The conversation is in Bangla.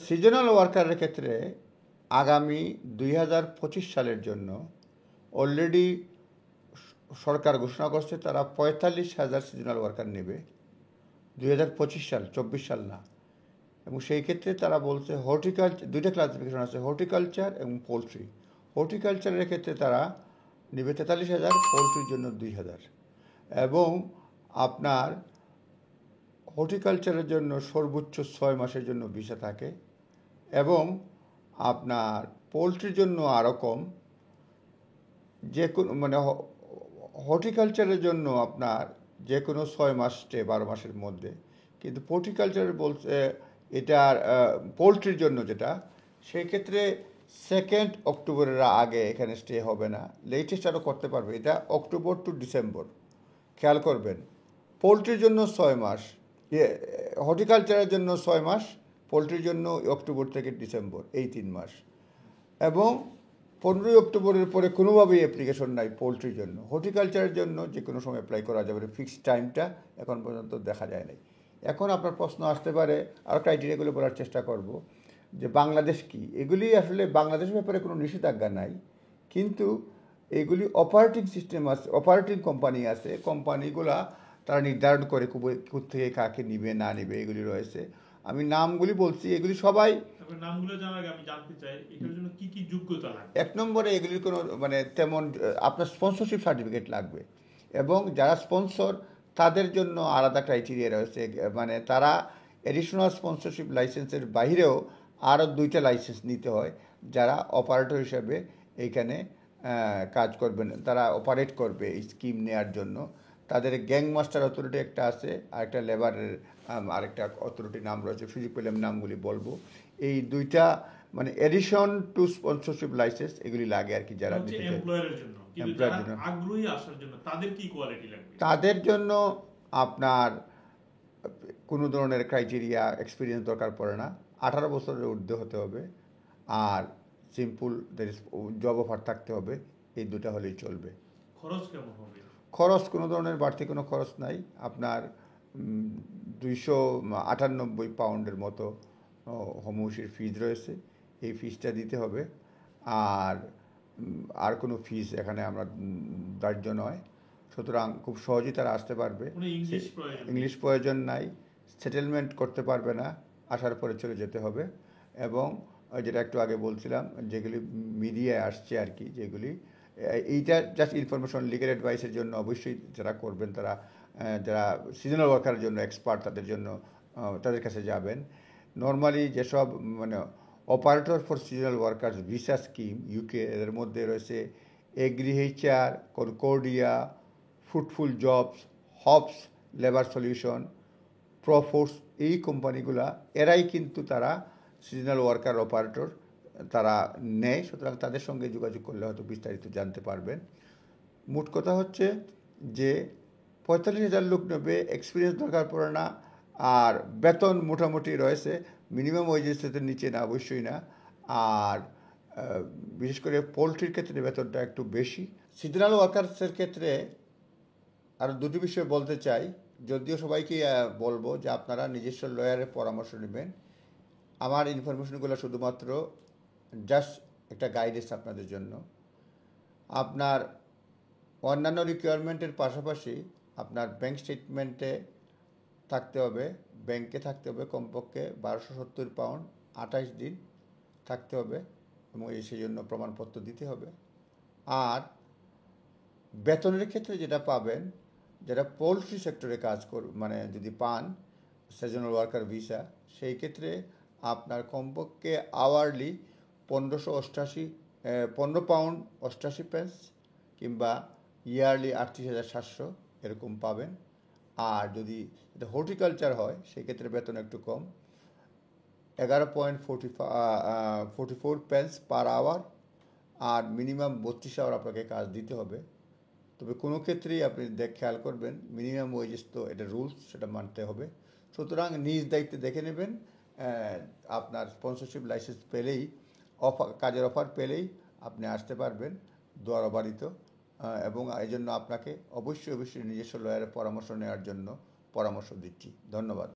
সিজনাল ওয়ার্কারের ক্ষেত্রে আগামী 2025 সালের জন্য অলরেডি সরকার ঘোষণা করছে তারা 45,000 সিজনাল ওয়ার্কার নেবে 2025 সাল, 24 সাল না। এবং সেই ক্ষেত্রে তারা বলছে হর্টিকালচার, দুইটা ক্লাসিফিকেশন আছে, হর্টিকালচার এবং পোলট্রি। হর্টিকালচারের ক্ষেত্রে তারা নেবে 43,000, পোলট্রির জন্য 2,000। এবং আপনার হর্টিকালচারের জন্য সর্বোচ্চ 6 মাসের জন্য ভিসা থাকে, এবং আপনার পোলট্রির জন্য আরও কম। যে কোনো মানে হর্টিকালচারের জন্য আপনার যে কোনো 6 মাস স্টে, 12 মাসের মধ্যে। কিন্তু হর্টিকালচারের বলছে এটার পোলট্রির জন্য যেটা, সেই ক্ষেত্রে 2 অক্টোবরের আগে এখানে স্টে হবে না, লেটেস্ট আরও করতে পারবে। এটা অক্টোবর টু ডিসেম্বর, খেয়াল করবেন। পোলট্রির জন্য 6 মাস, হর্টিকালচারের জন্য 6 মাস, পোলট্রির জন্য অক্টোবর থেকে ডিসেম্বর, এই 3 মাস। এবং 15 অক্টোবরের পরে কোনোভাবেই অ্যাপ্লিকেশন নাই পোলট্রির জন্য। হর্টিকালচারের জন্য যে কোনো সময় অ্যাপ্লাই করা যাবে, ফিক্সড টাইমটা এখন পর্যন্ত দেখা যায় নাই। এখন আপনার প্রশ্ন আসতে পারে, আর ক্রাইটেরিয়াগুলো বলার চেষ্টা করব, যে বাংলাদেশ কি? এগুলি আসলে বাংলাদেশের ব্যাপারে কোনো নিষেধাজ্ঞা নাই, কিন্তু এগুলি অপারেটিং সিস্টেম আছে, অপারেটিং কোম্পানি আছে, কোম্পানিগুলা তারা নির্ধারণ করে কোথেকে কাকে নিবে না নিবে, এগুলি রয়েছে। আমি নামগুলি বলছি, এগুলি সবাই নামগুলো জানার আগে আমি জানতে চাই এটার জন্য কি কি যোগ্যতা লাগবে। 1 নম্বরে এগুলির কোনো তেমন আপনার স্পন্সরশিপ সার্টিফিকেট লাগবে, এবং যারা স্পন্সর তাদের জন্য আলাদা ক্রাইটেরিয়া রয়েছে। তারা এডিশনাল স্পন্সরশিপ লাইসেন্সের বাইরেও আরও 2টা লাইসেন্স নিতে হয়, যারা অপারেটর হিসেবে এইখানে কাজ করবেন, তারা অপারেট করবে এই স্কিম নেওয়ার জন্য। তাদের গ্যাং মাস্টার অথরিটি একটা আছে, আর একটা লেবারের আরেকটা অথরিটির নাম রয়েছে, সুযোগ পেলে আমি নামগুলি বলবো। এই 2টা এডিশন টু স্পন্সরশিপ লাইসেন্স এগুলি লাগে আর কি, যারা এমপ্লয়ারের জন্য। কিন্তু যারা আগ্রহী আসার জন্য তাদের কি কোয়ালিটি লাগবে? তাদের জন্য আপনার কোনো ধরনের ক্রাইটেরিয়া, এক্সপিরিয়েন্স দরকার পড়ে না। 18 বছরের ঊর্ধ্বে হতে হবে, আর সিম্পল জব অফার থাকতে হবে। এই 2টা হলেই চলবে। খরচ কেমন হবে? খরচ কোনো ধরনের বাড়তি কোনো খরচ নাই। আপনার 298 পাউন্ডের মতো হোমওয়ার্কের ফিজ রয়েছে, এই ফিজটা দিতে হবে। আর কোনো ফিজ এখানে আমরা ধার্য নয়, সুতরাং খুব সহজেই তারা আসতে পারবে। ইংলিশ প্রয়োজন নাই, সেটেলমেন্ট করতে পারবে না, আসার পরে চলে যেতে হবে। এবং যেটা একটু আগে বলছিলাম, যেগুলি মিডিয়ায় আসছে আর কি, যেগুলি এইটা জাস্ট ইনফরমেশন, লিগ্যাল অ্যাডভাইসের জন্য অবশ্যই যারা করবেন, তারা যারা সিজনাল ওয়ার্কারের জন্য এক্সপার্ট, তাদের জন্য তাদের কাছে যাবেন। নর্মালি যেসব operator for seasonal workers visa scheme UK, এদের মধ্যে রয়েছে AgriHR, Concordia, Fruitful Jobs, Hops, Labour Solutions, ProForce, এই কোম্পানিগুলা এরাই কিন্তু তারা সিজনাল ওয়ার্কার অপারেটর তারা নেয়। সুতরাং তাদের সঙ্গে যোগাযোগ করলে হয়তো বিস্তারিত জানতে পারবেন। মোট কথা হচ্ছে যে 45,000 লোক নেবে, এক্সপিরিয়েন্স দরকার পড়ে না, আর বেতন মোটামুটি রয়েছে, মিনিমাম ওয়েজেসের নিচে না, অবশ্যই না। আর বিশেষ করে পোলট্রির ক্ষেত্রে বেতনটা একটু বেশি। সিজনাল ওয়ার্কার্সের ক্ষেত্রে আরও 2টি বিষয় বলতে চাই, যদিও সবাইকে বলবো যে আপনারা নিজস্ব লয়ারের পরামর্শ নেবেন। আমার ইনফরমেশনগুলো শুধুমাত্র জাস্ট একটা গাইডেন্স আপনাদের জন্য। আপনার অন্যান্য রিকোয়ারমেন্টের পাশাপাশি আপনার ব্যাংক স্টেটমেন্টে থাকতে হবে, ব্যাংকে থাকতে হবে কমপক্ষে 1270 পাউন্ড 28 দিন থাকতে হবে, এবং সেই জন্য প্রমাণপত্র দিতে হবে। আর বেতনের ক্ষেত্রে যেটা পাবেন, যারা পোলট্রি সেক্টরে কাজ যদি পান সিজনাল ওয়ার্কার ভিসা, সেই ক্ষেত্রে আপনার কমপক্ষে আওয়ারলি 15 পাউন্ড 88 পেন্স, কিংবা ইয়ারলি 38,700 এরকম পাবেন। আর যদি এটা হর্টিকালচার হয়, সেক্ষেত্রে বেতন একটু কম, 11.44 পেন্স পার আওয়ার, আর মিনিমাম 32 আওয়ার আপনাকে কাজ দিতে হবে। তবে কোনো ক্ষেত্রেই আপনি খেয়াল করবেন, মিনিমাম ওয়েজেস তো এটা রুলস, সেটা মানতে হবে। সুতরাং নিজ দায়িত্বে দেখে নেবেন। আপনার স্পন্সরশিপ লাইসেন্স পেলেই, কাজের অফার পেলেই আপনি আসতে পারবেন, দুয়ার অবারিত। এবং এই জন্য আপনাকে অবশ্যই নিজস্ব লয়ারের পরামর্শ নেওয়ার জন্য পরামর্শ দিচ্ছি। ধন্যবাদ।